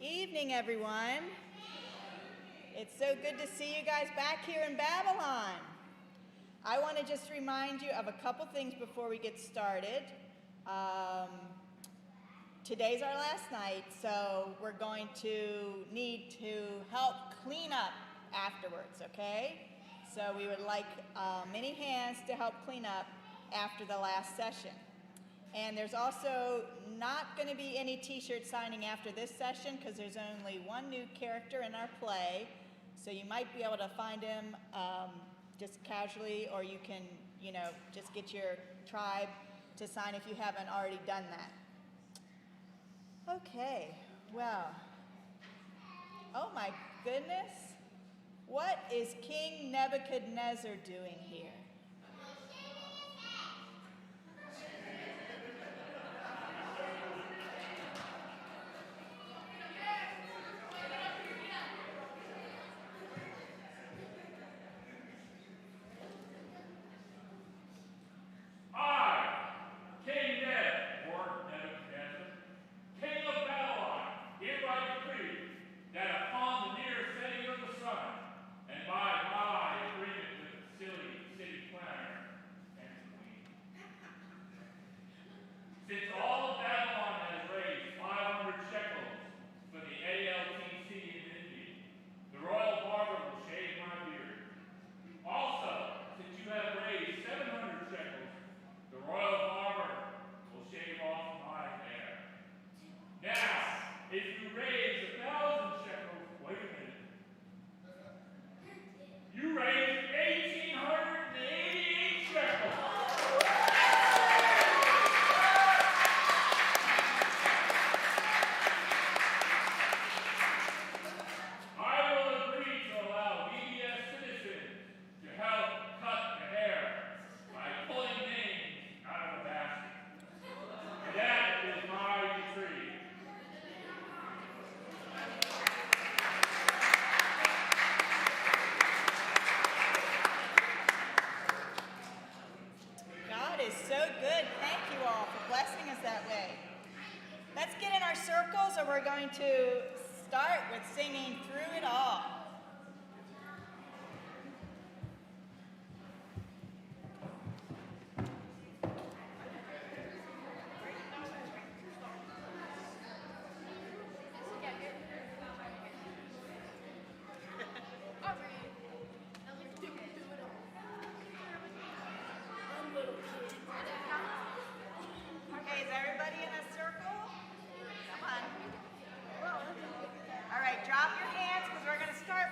Evening, everyone. It's so good to see you guys back here in Babylon. I want to just remind you of a couple things before we get started. Today's our last night, so we're going to need to help clean up afterwards, okay? So we would like many hands to help clean up after the last session. And there's also not going to be any t-shirt signing after this session because there's only one new character in our play. So you might be able to find him just casually, or you can, just get your tribe to sign if you haven't already done that. Okay, well, oh my goodness. What is King Nebuchadnezzar doing here? We're going to start with singing Through It All. Okay, is everybody in a circle? Come on. All right, drop your hands because we're going to start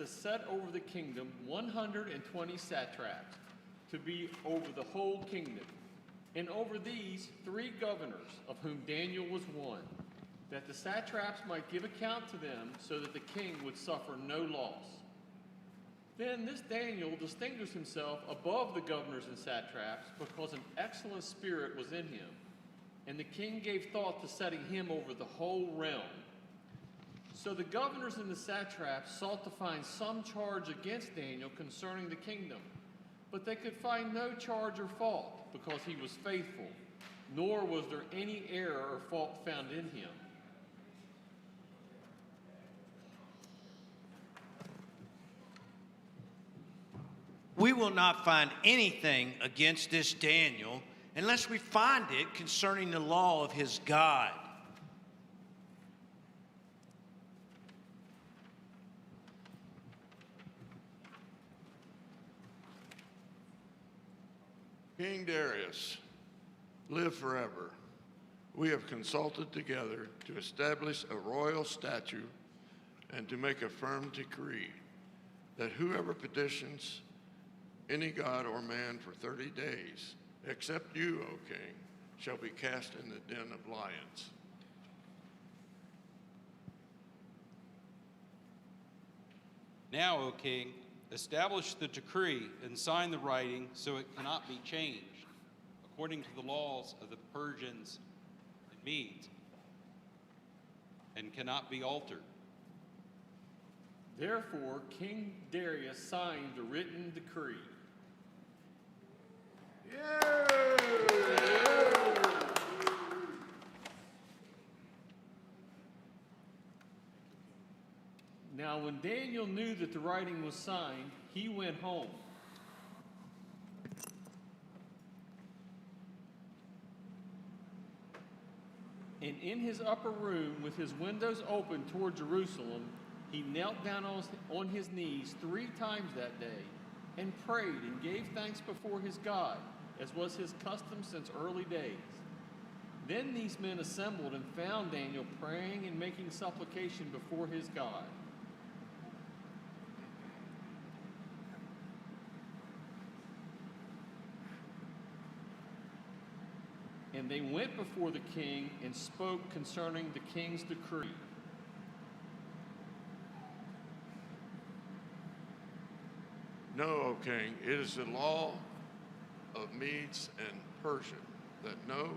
to set over the kingdom 120 satraps, to be over the whole kingdom, and over these 3 governors, of whom Daniel was one, that the satraps might give account to them, so that the king would suffer no loss. Then this Daniel distinguished himself above the governors and satraps, because an excellent spirit was in him, and the king gave thought to setting him over the whole realm. So the governors and the satraps sought to find some charge against Daniel concerning the kingdom, but they could find no charge or fault, because he was faithful, nor was there any error or fault found in him. We will not find anything against this Daniel unless we find it concerning the law of his God. King Darius, live forever. We have consulted together to establish a royal statute and to make a firm decree that whoever petitions any god or man for 30 days, except you, O king, shall be cast in the den of lions. Now, O king, establish the decree and sign the writing so it cannot be changed, according to the laws of the Persians and Medes, and cannot be altered. Therefore, King Darius signed the written decree. Now, when Daniel knew that the writing was signed, he went home. And in his upper room, with his windows open toward Jerusalem, he knelt down on his knees 3 times that day and prayed and gave thanks before his God, as was his custom since early days. Then these men assembled and found Daniel praying and making supplication before his God. And they went before the king and spoke concerning the king's decree. Know, O king, it is the law of Medes and Persia that no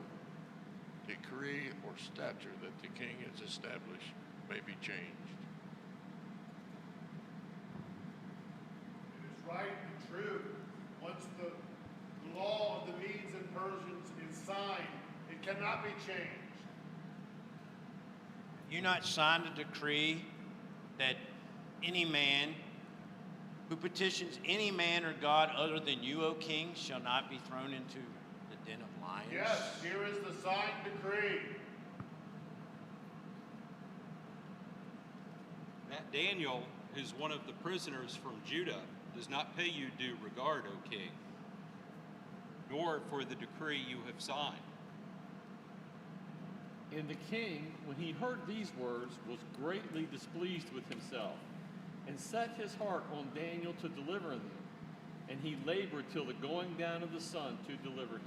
decree or statute that the king has established may be changed. It is right and true. Once the law of the Medes and Persians is signed, it cannot be changed. You not signed a decree that any man who petitions any man or god other than you, O king, shall not be thrown into the den of lions? Yes, here is the signed decree. That Daniel, who's one of the prisoners from Judah, does not pay you due regard, O king, nor for the decree you have signed. And the king, when he heard these words, was greatly displeased with himself, and set his heart on Daniel to deliver him. And he labored till the going down of the sun to deliver him.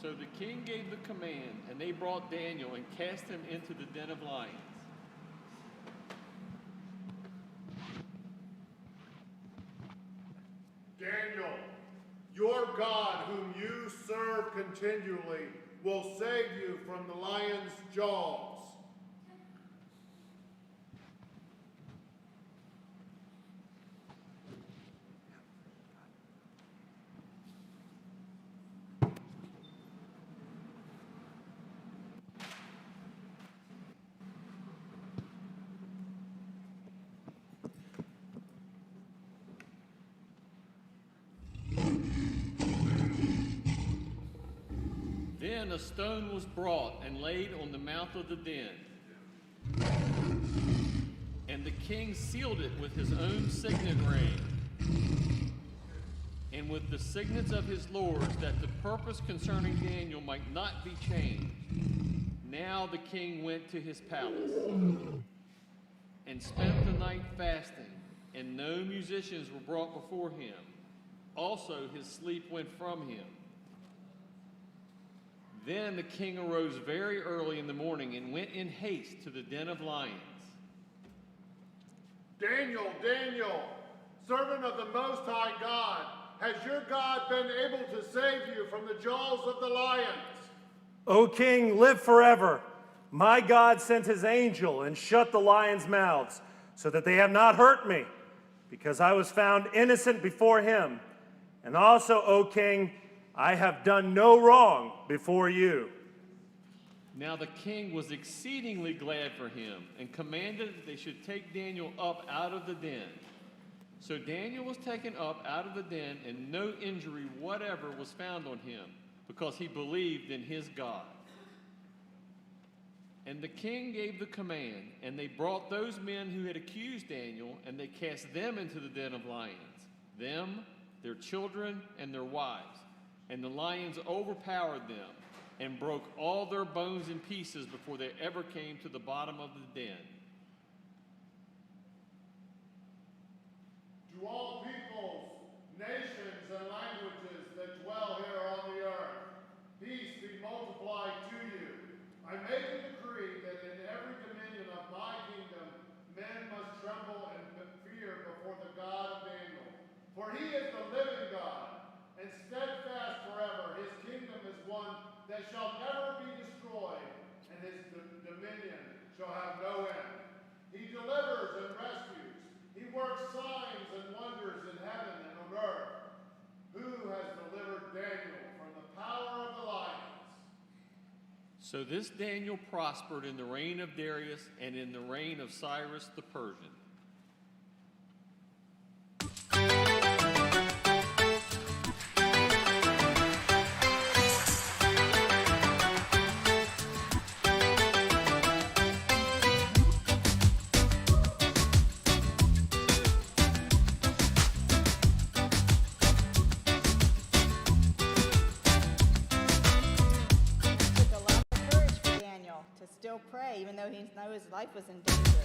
So the king gave the command, and they brought Daniel and cast him into the den of lions. Daniel, your God, whom you serve continually, will save you from the lion's jaws. Then a stone was brought and laid on the mouth of the den. And the king sealed it with his own signet ring and with the signets of his lords, that the purpose concerning Daniel might not be changed. Now the king went to his palace and spent the night fasting, and no musicians were brought before him. Also his sleep went from him. Then the king arose very early in the morning and went in haste to the den of lions. Daniel, Daniel, servant of the Most High God, has your God been able to save you from the jaws of the lions? O king, live forever. My God sent his angel and shut the lions' mouths, so that they have not hurt me, because I was found innocent before him. And also, O king, I have done no wrong before you. Now the king was exceedingly glad for him, and commanded that they should take Daniel up out of the den. So Daniel was taken up out of the den, and no injury whatever was found on him, because he believed in his God. And the king gave the command, and they brought those men who had accused Daniel, and they cast them into the den of lions, them, their children, and their wives. And the lions overpowered them, and broke all their bones in pieces before they ever came to the bottom of the den. To all peoples, nations, and languages that dwell here on the earth, peace be multiplied to you. I make a decree that in every dominion of my kingdom, men must tremble and fear before the God of Daniel. For he is the living God, and steadfast forever. His kingdom is one that shall never be destroyed, and his dominion shall have no end. He delivers and rescues. He works signs and wonders in heaven and on earth. Who has delivered Daniel from the power of the lions? So this Daniel prospered in the reign of Darius and in the reign of Cyrus the Persian. Pray, even though he knew his life was in danger.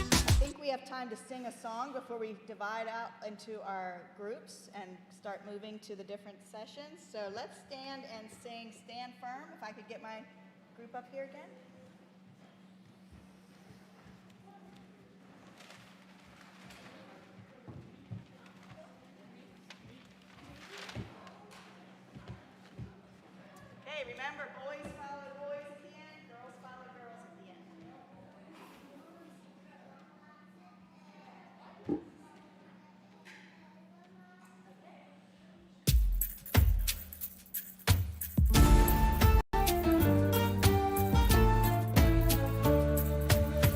I think we have time to sing a song before we divide out into our groups and start moving to the different sessions. So let's stand and sing Stand Firm. If I could get my group up here again. Okay, remember, boys follow boys at the end, girls follow girls at the end.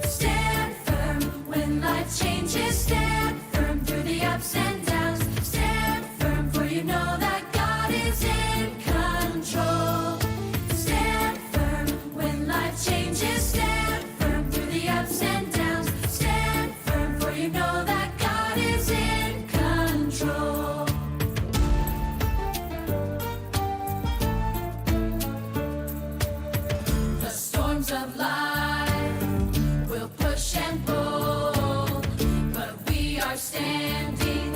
Stand firm when life changes. Stand firm through the ups and downs. Stand firm, for you know that God is in control. Stand firm when life changes. Stand firm through the ups and downs. Stand firm, for you know that God is in control. The storms of life will push and pull, but we are standing